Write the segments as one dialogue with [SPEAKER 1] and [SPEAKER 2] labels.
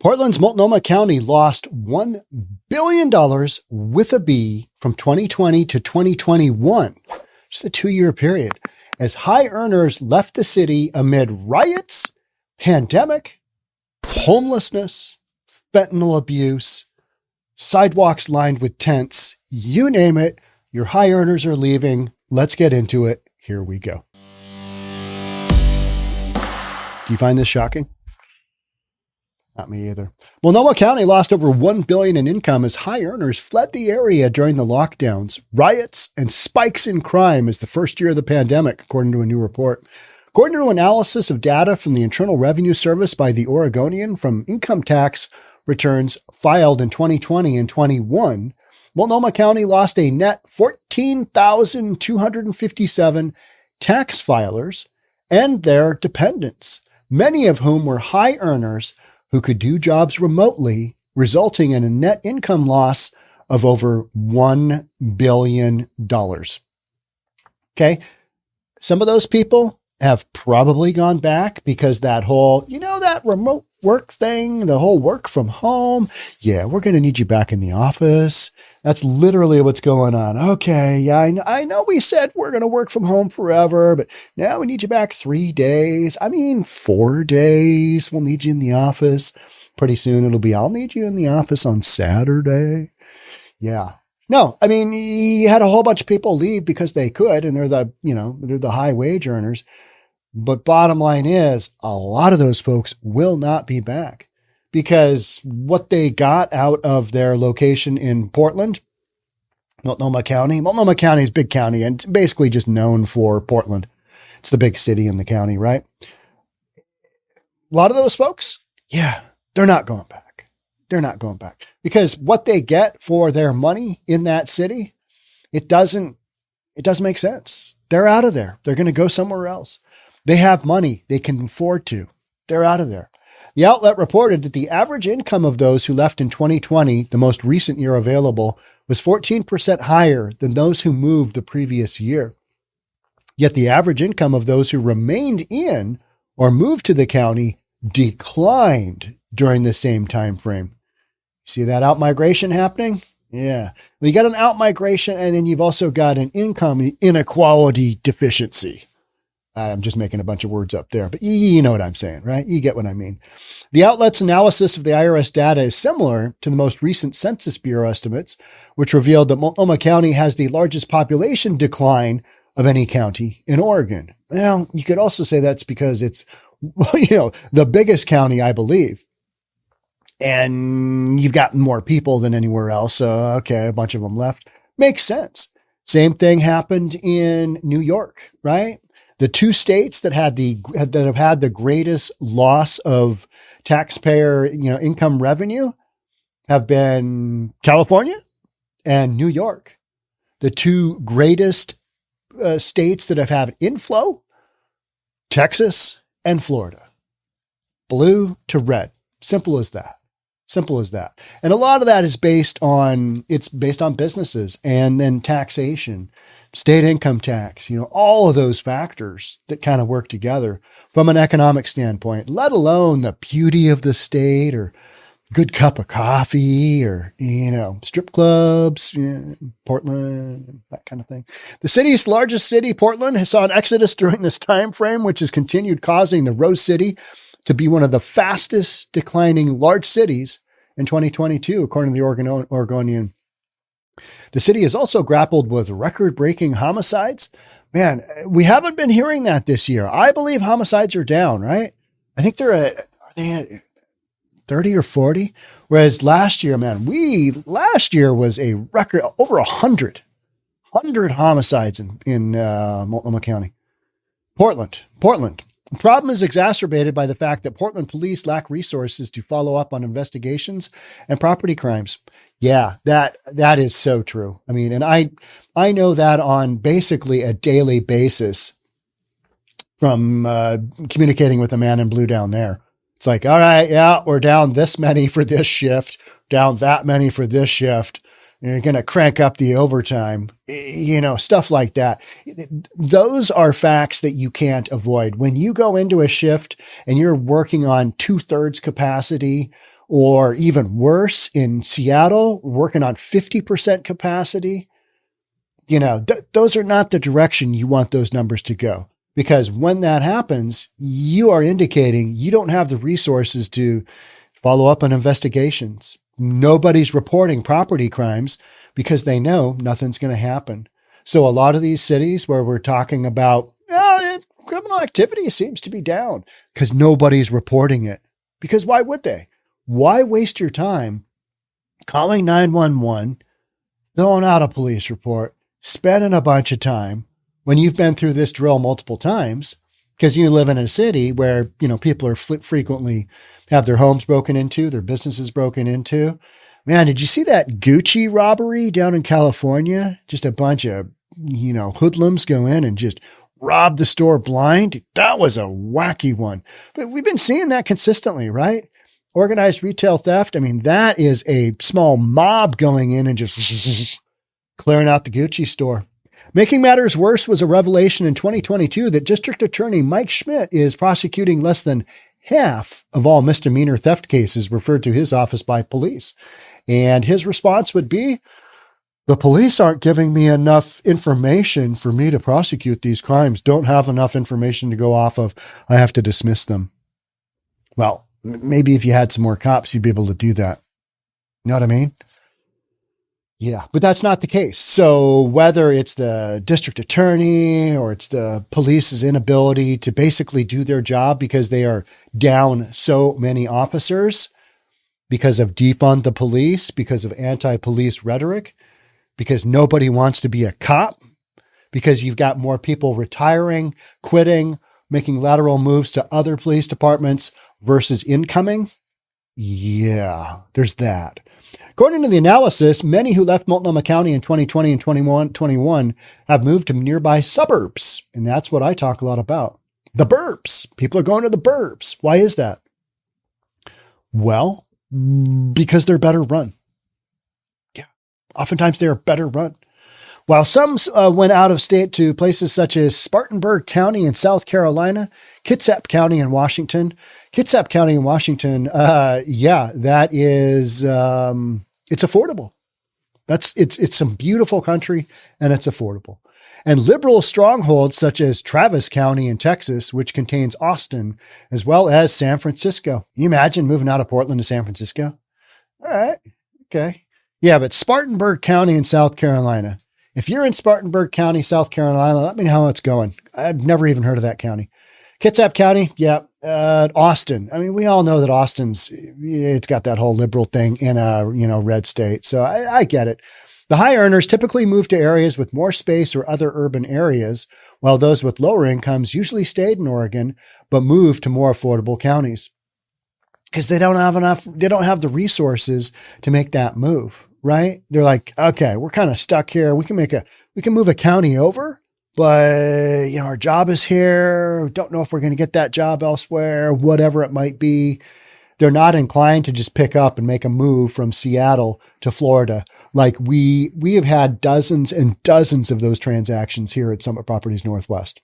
[SPEAKER 1] Portland's Multnomah County lost $1 billion with a B from 2020 to 2021, just a 2-year period, as high earners left the city amid riots, pandemic, homelessness, fentanyl abuse, sidewalks lined with tents, you name it, your high earners are leaving. Let's get into it. Here we go. Do you find this shocking? Not me either. Multnomah County lost over $1 billion in income as high earners fled the area during the lockdowns, riots, and spikes in crime as the first year of the pandemic, according to a new report. According to analysis of data from the Internal Revenue Service by the Oregonian from income tax returns filed in 2020 and 21, Multnomah County lost a net 14,257 tax filers and their dependents, many of whom were high earners who could do jobs remotely, resulting in a net income loss of over $1 billion. Okay. Some of those people have probably gone back because that whole, that remote work thing, the whole work from home. Yeah, we're going to need you back in the office. That's literally what's going on. Okay. Yeah, I know we said we're going to work from home forever, but now we need you back 3 days. 4 days. We'll need you in the office. Pretty soon it'll be, I'll need you in the office on Saturday. Yeah. No, you had a whole bunch of people leave because they could, and they're the high wage earners. But bottom line is a lot of those folks will not be back because what they got out of their location in Portland, Multnomah County is a big county and basically just known for Portland. It's the big city in the county, right? A lot of those folks, yeah, they're not going back. They're not going back because what they get for their money in that city, it doesn't make sense. They're out of there. They're going to go somewhere else. They have money they can afford to. They're out of there. The outlet reported that the average income of those who left in 2020, the most recent year available, was 14% higher than those who moved the previous year. Yet the average income of those who remained in or moved to the county declined during the same time frame. See that out-migration happening? Yeah. Well, you got an out-migration and then you've also got an income inequality deficiency. I'm just making a bunch of words up there, but you know what I'm saying, right? You get what I mean. The outlet's analysis of the IRS data is similar to the most recent Census Bureau estimates, which revealed that Multnomah County has the largest population decline of any county in Oregon. Well, you could also say that's because it's, the biggest county, I believe. And you've got more people than anywhere else. So, okay, a bunch of them left. Makes sense. Same thing happened in New York, right? The two states that have had the greatest loss of taxpayer, income revenue have been California and New York. The two greatest states that have had inflow, Texas and Florida. Blue to red. Simple as that. Simple as that. And a lot of that is based on businesses and then taxation, state income tax, all of those factors that kind of work together from an economic standpoint, let alone the beauty of the state or good cup of coffee or, strip clubs, Portland, that kind of thing. The city's largest city, Portland, has saw an exodus during this time frame, which has continued causing the Rose City to be one of the fastest declining large cities in 2022, according to the Oregonian. The city has also grappled with record-breaking homicides. Man, we haven't been hearing that this year. I believe homicides are down, right? I think are they at 30 or 40? Whereas last year, last year was a record, over 100 homicides in Multnomah County. Portland. The problem is exacerbated by the fact that Portland police lack resources to follow up on investigations and property crimes. Yeah, that is so true. And I know that on basically a daily basis from communicating with the man in blue down there. It's like, all right, yeah, we're down this many for this shift, down that many for this shift. You're going to crank up the overtime, stuff like that. Those are facts that you can't avoid. When you go into a shift and you're working on 2/3 capacity or even worse in Seattle, working on 50% capacity. Those are not the direction you want those numbers to go, because when that happens, you are indicating you don't have the resources to follow up on investigations. Nobody's reporting property crimes because they know nothing's going to happen. So a lot of these cities where we're talking about criminal activity seems to be down because nobody's reporting it. Because why would they? Why waste your time calling 911, filling out a police report, spending a bunch of time when you've been through this drill multiple times? Because you live in a city where, people are frequently have their homes broken into, their businesses broken into. Man, did you see that Gucci robbery down in California? Just a bunch of, hoodlums go in and just rob the store blind. That was a wacky one. But we've been seeing that consistently, right? Organized retail theft. I mean, that is a small mob going in and just clearing out the Gucci store. Making matters worse was a revelation in 2022 that District Attorney Mike Schmidt is prosecuting less than half of all misdemeanor theft cases referred to his office by police. And his response would be, the police aren't giving me enough information for me to prosecute these crimes. Don't have enough information to go off of. I have to dismiss them. Well, maybe if you had some more cops, you'd be able to do that. You know what I mean? Yeah, but that's not the case. So whether it's the district attorney or it's the police's inability to basically do their job because they are down so many officers, because of defund the police, because of anti-police rhetoric, because nobody wants to be a cop, because you've got more people retiring, quitting, making lateral moves to other police departments versus incoming. Yeah, there's that. According to the analysis, many who left Multnomah County in 2020 and 2021 have moved to nearby suburbs. And that's what I talk a lot about. The burbs. People are going to the burbs. Why is that? Well, because they're better run. Yeah. Oftentimes they're better run. While some went out of state to places such as Spartanburg County in South Carolina, Kitsap County in Washington. Kitsap County in Washington, that is, it's affordable. It's some beautiful country and it's affordable. And liberal strongholds such as Travis County in Texas, which contains Austin, as well as San Francisco. Can you imagine moving out of Portland to San Francisco? All right. Okay. Yeah, but Spartanburg County in South Carolina. If you're in Spartanburg County, South Carolina, let me know how it's going. I've never even heard of that county. Kitsap County, yeah. Austin. I mean, we all know that it's got that whole liberal thing in a, red state. So I get it. The high earners typically move to areas with more space or other urban areas, while those with lower incomes usually stayed in Oregon, but moved to more affordable counties because they don't have the resources to make that move. Right? They're like, okay, we're kind of stuck here. We can move a county over, but our job is here. Don't know if we're going to get that job elsewhere, whatever it might be. They're not inclined to just pick up and make a move from Seattle to Florida. Like we have had dozens and dozens of those transactions here at Summit Properties Northwest.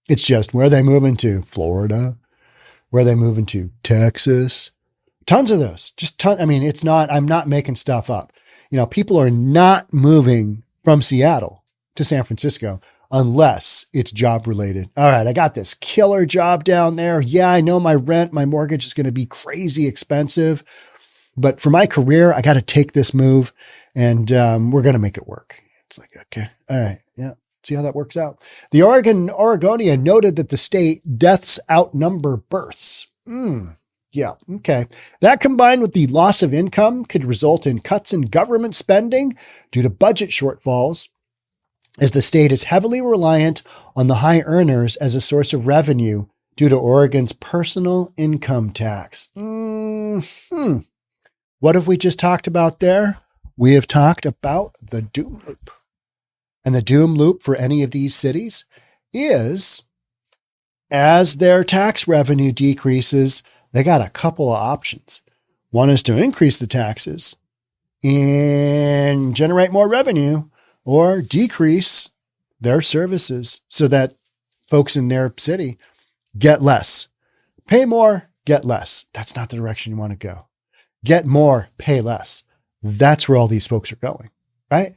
[SPEAKER 1] It's just, where are they moving to? Florida. Where are they moving to? Texas. Tons of those, I'm not making stuff up. People are not moving from Seattle to San Francisco unless it's job related. All right. I got this killer job down there. Yeah. I know my mortgage is going to be crazy expensive, but for my career, I got to take this move and, we're going to make it work. It's like, okay. All right. Yeah. See how that works out. The Oregonian noted that the state deaths outnumber births. Yeah. Okay. That combined with the loss of income could result in cuts in government spending due to budget shortfalls, as the state is heavily reliant on the high earners as a source of revenue due to Oregon's personal income tax. What have we just talked about there? We have talked about the doom loop. And the doom loop for any of these cities is, as their tax revenue decreases, they got a couple of options. One is to increase the taxes and generate more revenue, or decrease their services so that folks in their city get less, pay more, get less. That's not the direction you want to go. Get more, pay less. That's where all these folks are going, right?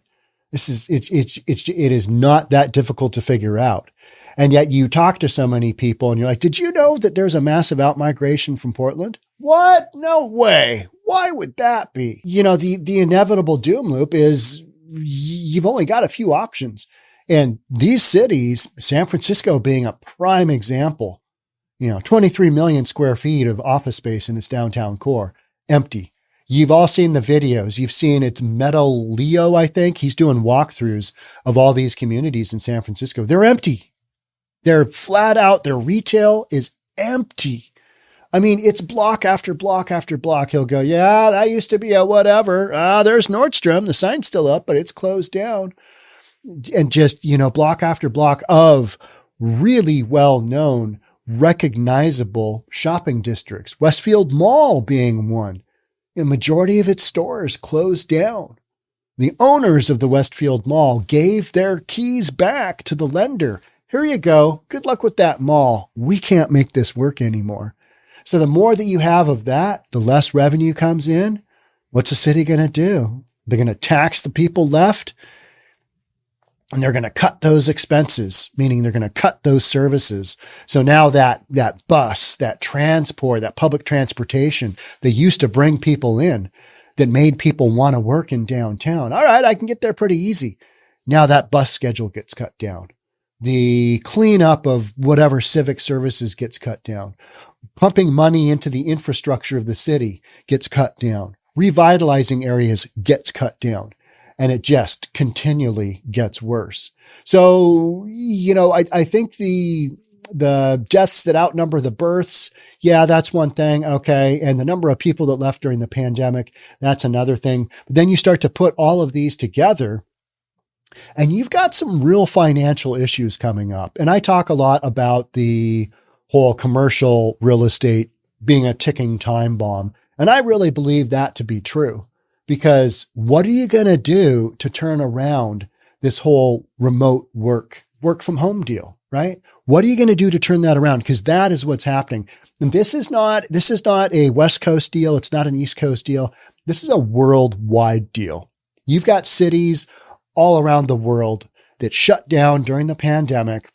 [SPEAKER 1] It is not that difficult to figure out. And yet you talk to so many people and you're like, did you know that there's a massive outmigration from Portland? What? No way. Why would that be? The inevitable doom loop is you've only got a few options. And these cities, San Francisco being a prime example, 23 million square feet of office space in its downtown core, empty. You've all seen the videos. You've seen it's Metal Leo, I think. He's doing walkthroughs of all these communities in San Francisco. They're empty. They're flat out. Their retail is empty. I mean, it's block after block after block. He'll go, yeah, that used to be a whatever. There's Nordstrom. The sign's still up, but it's closed down. And just, block after block of really well-known, recognizable shopping districts. Westfield Mall being one. The majority of its stores closed down. The owners of the Westfield Mall gave their keys back to the lender. Here you go. Good luck with that mall. We can't make this work anymore. So the more that you have of that, the less revenue comes in. What's the city going to do? They're going to tax the people left, and they're going to cut those expenses, meaning they're going to cut those services. So now that bus, that transport, that public transportation that used to bring people in, that made people want to work in downtown. All right, I can get there pretty easy. Now that bus schedule gets cut down. The cleanup of whatever civic services gets cut down. Pumping money into the infrastructure of the city gets cut down. Revitalizing areas gets cut down. And it just continually gets worse. So, I think the deaths that outnumber the births, yeah, that's one thing. Okay. And the number of people that left during the pandemic, that's another thing. But then you start to put all of these together and you've got some real financial issues coming up. And I talk a lot about the whole commercial real estate being a ticking time bomb. And I really believe that to be true. Because what are you going to do to turn around this whole remote work from home deal, right? What are you going to do to turn that around? Because that is what's happening. And this is not a West Coast deal. It's not an East Coast deal. This is a worldwide deal. You've got cities all around the world that shut down during the pandemic,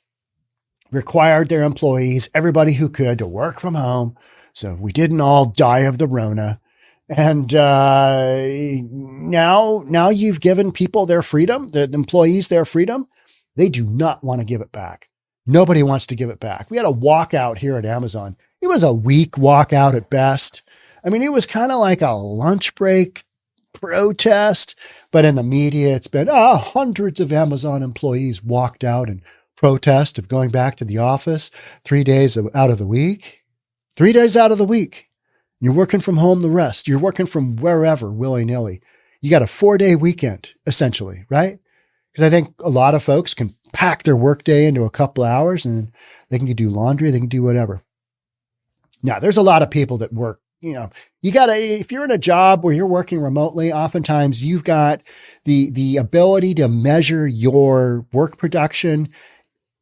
[SPEAKER 1] required their employees, everybody who could, to work from home. So we didn't all die of the Rona. And now you've given people their freedom, the employees their freedom. They do not want to give it back. Nobody wants to give it back. We had a walkout here at Amazon. It was a weak walkout at best. I mean, it was kind of like a lunch break protest, but in the media, it's been hundreds of Amazon employees walked out in protest of going back to the office 3 days out of the week. 3 days out of the week. You're working from home the rest. You're working from wherever, willy-nilly. You got a 4-day weekend, essentially, right? Because I think a lot of folks can pack their workday into a couple hours and they can do laundry, they can do whatever. Now, there's a lot of people that work, if you're in a job where you're working remotely, oftentimes you've got the ability to measure your work production.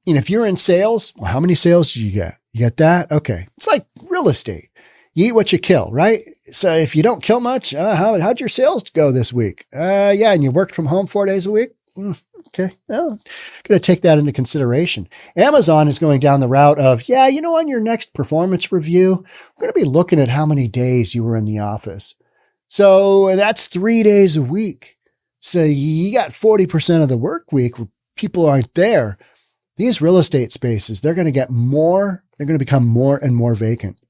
[SPEAKER 1] And if you're in sales, well, how many sales do you get? You get that? Okay. It's like real estate. You eat what you kill, right? So if you don't kill much, how'd your sales go this week? Yeah. And you worked from home 4 days a week. Okay. Well, going to take that into consideration. Amazon is going down the route of, on your next performance review, we're going to be looking at how many days you were in the office. So that's 3 days a week. So you got 40% of the work week where people aren't there. These real estate spaces, they're going to become more and more vacant.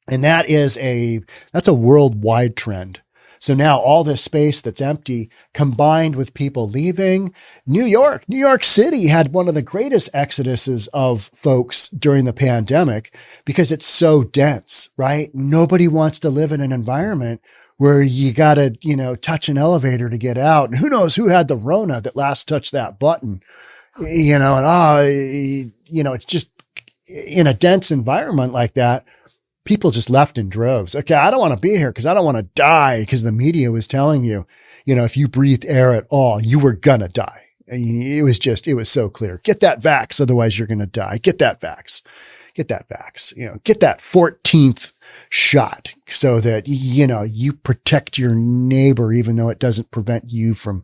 [SPEAKER 1] And that's a worldwide trend. So now all this space that's empty combined with people leaving. New York City had one of the greatest exoduses of folks during the pandemic because it's so dense, right? Nobody wants to live in an environment where you got to, touch an elevator to get out. And who knows who had the Rona that last touched that button, it's just in a dense environment like that. People just left in droves. Okay, I don't want to be here because I don't want to die because the media was telling you, if you breathed air at all, you were going to die. And it was so clear. Get that vax, otherwise you're going to die. Get that vax. get that vax, get that 14th shot so that, you protect your neighbor, even though it doesn't prevent you from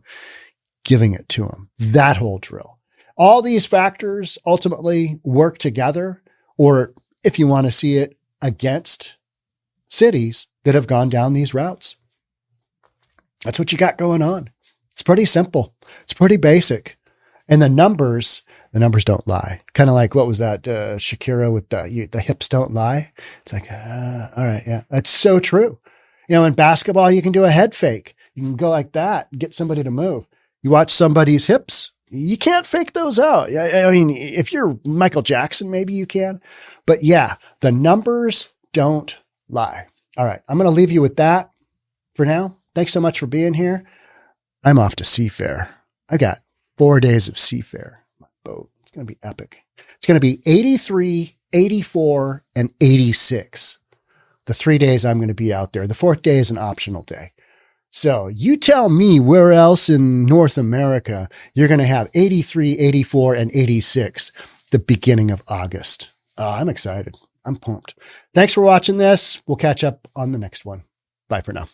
[SPEAKER 1] giving it to them. That whole drill. All these factors ultimately work together, or if you want to see it, against cities that have gone down these routes. That's what you got going on. It's pretty simple. It's pretty basic. And the numbers don't lie. Kind of like, what was that, Shakira with the hips don't lie? It's like, all right. Yeah, that's so true. In basketball, you can do a head fake. You can go like that and get somebody to move. You watch somebody's hips, you can't fake those out. I mean, if you're Michael Jackson, maybe you can. But yeah, the numbers don't lie. All right. I'm going to leave you with that for now. Thanks so much for being here. I'm off to seafair. I got 4 days of seafair. My boat. It's going to be epic. It's going to be 83, 84, and 86. The 3 days I'm going to be out there. The 4th day is an optional day. So you tell me where else in North America you're going to have 83, 84, and 86 the beginning of August. I'm excited. I'm pumped. Thanks for watching this. We'll catch up on the next one. Bye for now.